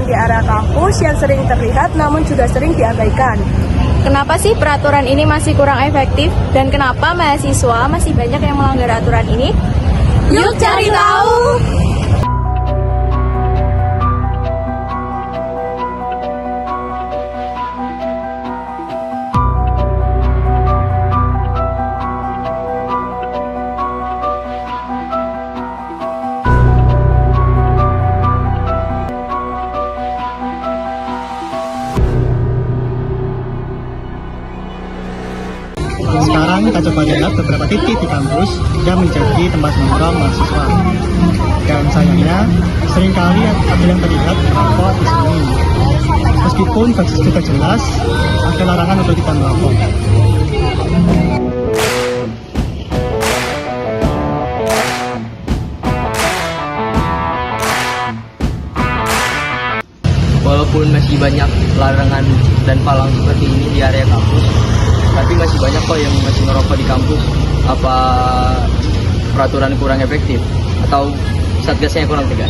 di area kampus yang sering terlihat namun juga sering diabaikan. Kenapa sih peraturan ini masih kurang efektif dan kenapa mahasiswa masih banyak yang melanggar aturan ini? Yuk cari tahu! Sekarang kita coba lihat beberapa titik di kampus yang menjadi tempat nongkrong mahasiswa. Dan sayangnya, seringkali ada yang terlihat merokok di sini. Meskipun sudah jelas, ada larangan untuk kita merokok. Walaupun masih banyak larangan dan palang seperti ini di area kampus, tapi masih banyak kok yang masih merokok di kampus. Apa peraturan kurang efektif atau satgasnya kurang tegas?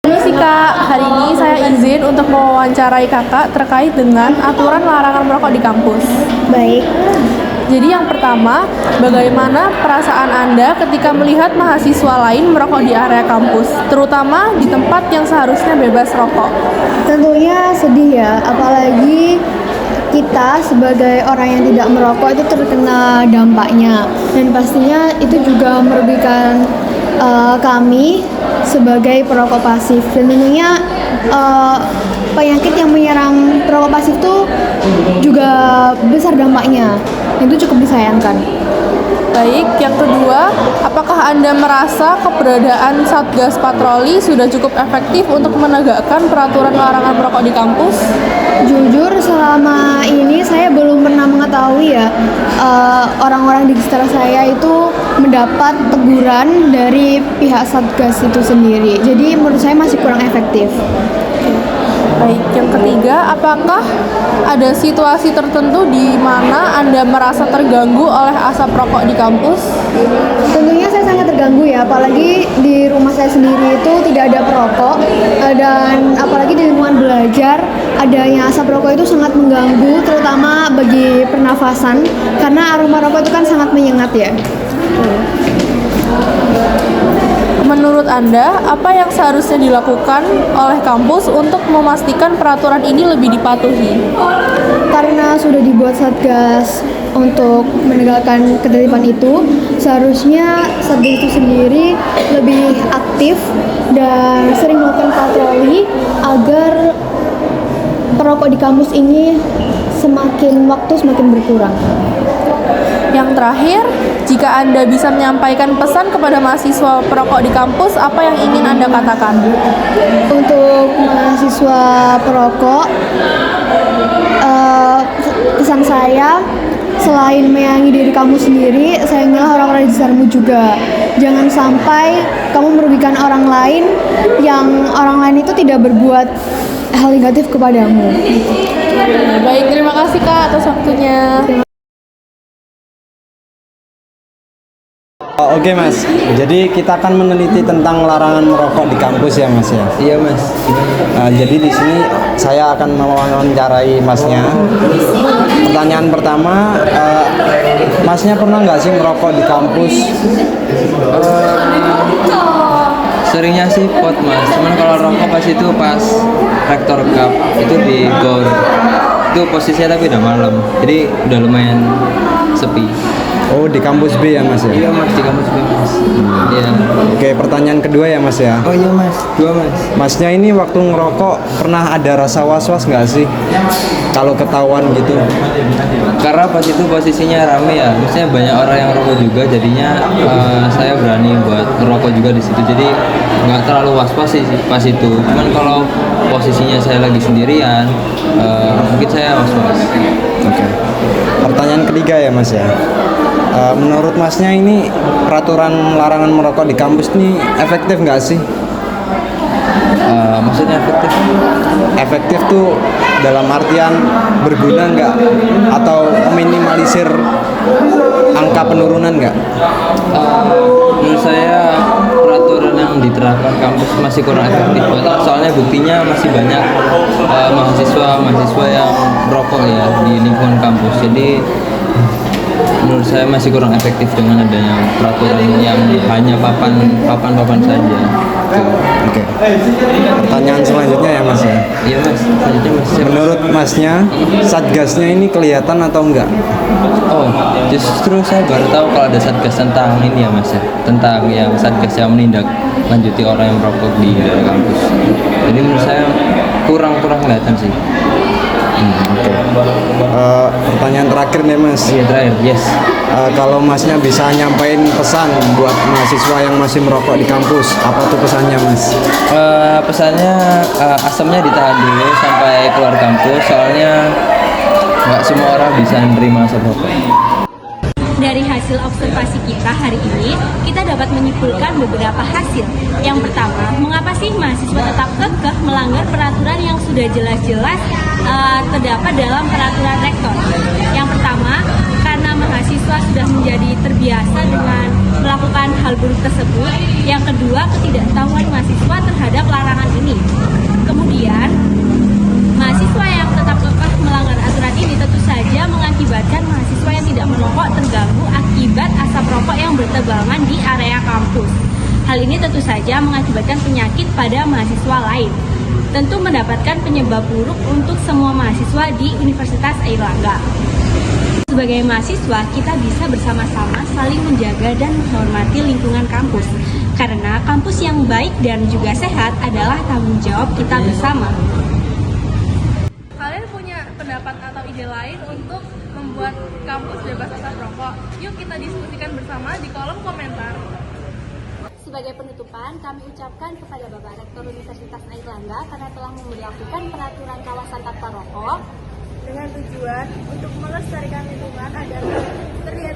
Permisi Kak, hari ini saya izin untuk mewawancarai Kakak terkait dengan aturan larangan merokok di kampus. Baik, Jadi yang pertama, bagaimana perasaan Anda ketika melihat mahasiswa lain merokok di area kampus, terutama di tempat yang seharusnya bebas rokok? tentunya sedih ya, apalagi kita sebagai orang yang tidak merokok itu terkena dampaknya, dan pastinya itu juga merugikan kami sebagai perokok pasif. Dan tentunya penyakit yang menyerang perokok pasif itu juga besar dampaknya, itu cukup disayangkan. Baik, yang kedua, apakah Anda merasa keberadaan Satgas Patroli sudah cukup efektif untuk menegakkan peraturan larangan merokok di kampus? Jujur selama ini saya belum pernah mengetahui ya orang-orang di sekitar saya itu mendapat teguran dari pihak Satgas itu sendiri. Jadi menurut saya masih kurang efektif. Baik, yang ketiga, apakah ada situasi tertentu di mana Anda merasa terganggu oleh asap rokok di kampus? Tentunya saya sangat terganggu ya, apalagi di rumah saya sendiri itu tidak ada perokok, dan apalagi di lingkungan belajar adanya asap rokok itu sangat mengganggu, terutama bagi pernafasan karena aroma rokok itu kan sangat menyengat ya. Menurut Anda, apa yang seharusnya dilakukan oleh kampus untuk memastikan peraturan ini lebih dipatuhi? Karena sudah dibuat Satgas untuk menegakkan ketertiban itu, seharusnya Satgas itu sendiri lebih aktif dan sering melakukan patroli agar perokok di kampus ini semakin berkurang. Yang terakhir, jika Anda bisa menyampaikan pesan kepada mahasiswa perokok di kampus, apa yang ingin Anda katakan? Untuk mahasiswa perokok, pesan saya, selain menyayangi diri kamu sendiri, sayangilah orang-orang di sekitarmu juga. Jangan sampai kamu merugikan orang lain yang orang lain itu tidak berbuat hal negatif kepadamu. Baik, terima kasih Kak atas waktunya. Oke Mas, jadi kita akan meneliti tentang larangan merokok di kampus ya Mas ya. Iya Mas. Jadi di sini saya akan mewawancarai Masnya. Pertanyaan pertama, Masnya pernah nggak sih merokok di kampus? Seringnya sih pot Mas, cuman kalau rokok pas itu pas rektor cup itu di gor. Itu posisinya tapi udah malam, jadi udah lumayan sepi. Oh, di kampus B ya Mas ya? Iya Mas, di kampus B Mas. Iya. Oke, pertanyaan kedua ya Mas ya. Oh iya Mas, dua Mas. Masnya ini waktu ngerokok pernah ada rasa was-was nggak sih? Kalau ketahuan gitu? Karena pas itu posisinya rame ya, maksudnya banyak orang yang rokok juga, jadinya saya berani buat ngerokok juga di situ. Jadi nggak terlalu was-was sih pas itu. Cuman kalau posisinya saya lagi sendirian, mungkin saya was-was. Oke. Pertanyaan ketiga ya Mas ya. Menurut Masnya ini peraturan larangan merokok di kampus ini efektif nggak sih? Maksudnya efektif? Efektif tuh dalam artian berguna nggak atau meminimalisir angka penurunan nggak? Menurut saya peraturan yang diterapkan kampus masih kurang efektif, soalnya buktinya masih banyak mahasiswa yang merokok ya di lingkungan kampus. Jadi menurut saya masih kurang efektif dengan adanya peraturan yang hanya papan saja. Oke. Pertanyaan selanjutnya ya Mas ya. Iya Mas, selanjutnya Mas. Menurut Masnya, satgasnya ini kelihatan atau enggak? Oh, justru saya baru tahu kalau ada satgas tentang ini ya Mas ya, tentang yang satgas yang menindaklanjuti orang yang merokok di daerah kampus. Jadi menurut saya kurang kelihatan sih. Oke. Pertanyaan terakhir nih Mas. Iya terakhir, yes. Kalau Masnya bisa nyampein pesan buat mahasiswa yang masih merokok di kampus, apa tuh pesannya Mas? Pesannya asapnya ditahan dulu sampai keluar kampus, soalnya nggak semua orang bisa menerima asap rokok. Dari hasil observasi kita hari ini, kita dapat menyimpulkan beberapa hasil. Yang pertama, mengapa sih mahasiswa tetap kekeh melanggar peraturan yang sudah jelas-jelas terdapat dalam peraturan rektor? Yang pertama, karena mahasiswa sudah menjadi terbiasa dengan melakukan hal buruk tersebut. Yang kedua, ketidaktahuan mahasiswa terhadap larangan ini. Kemudian, mahasiswa yang tetap kekeh melanggar aturan ini tentu saja mengakibatkan mahasiswa yang tidak merokok terganggu akibat asap rokok yang bertebangan di area kampus. Hal ini tentu saja mengakibatkan penyakit pada mahasiswa lain. Tentu mendapatkan penyebab buruk untuk semua mahasiswa di Universitas Airlangga. Sebagai mahasiswa, kita bisa bersama-sama saling menjaga dan menghormati lingkungan kampus. Karena kampus yang baik dan juga sehat adalah tanggung jawab kita bersama. Kalian punya pendapat atau ide lain untuk membuat kampus bebas asap rokok? Yuk kita diskusikan bersama di kolom komentar. Sebagai penutupan, kami ucapkan kepada Bapak Rektor Universitas Airlangga karena telah memberlakukan peraturan kawasan tanpa rokok dengan tujuan untuk melestarikan lingkungan agar terlihat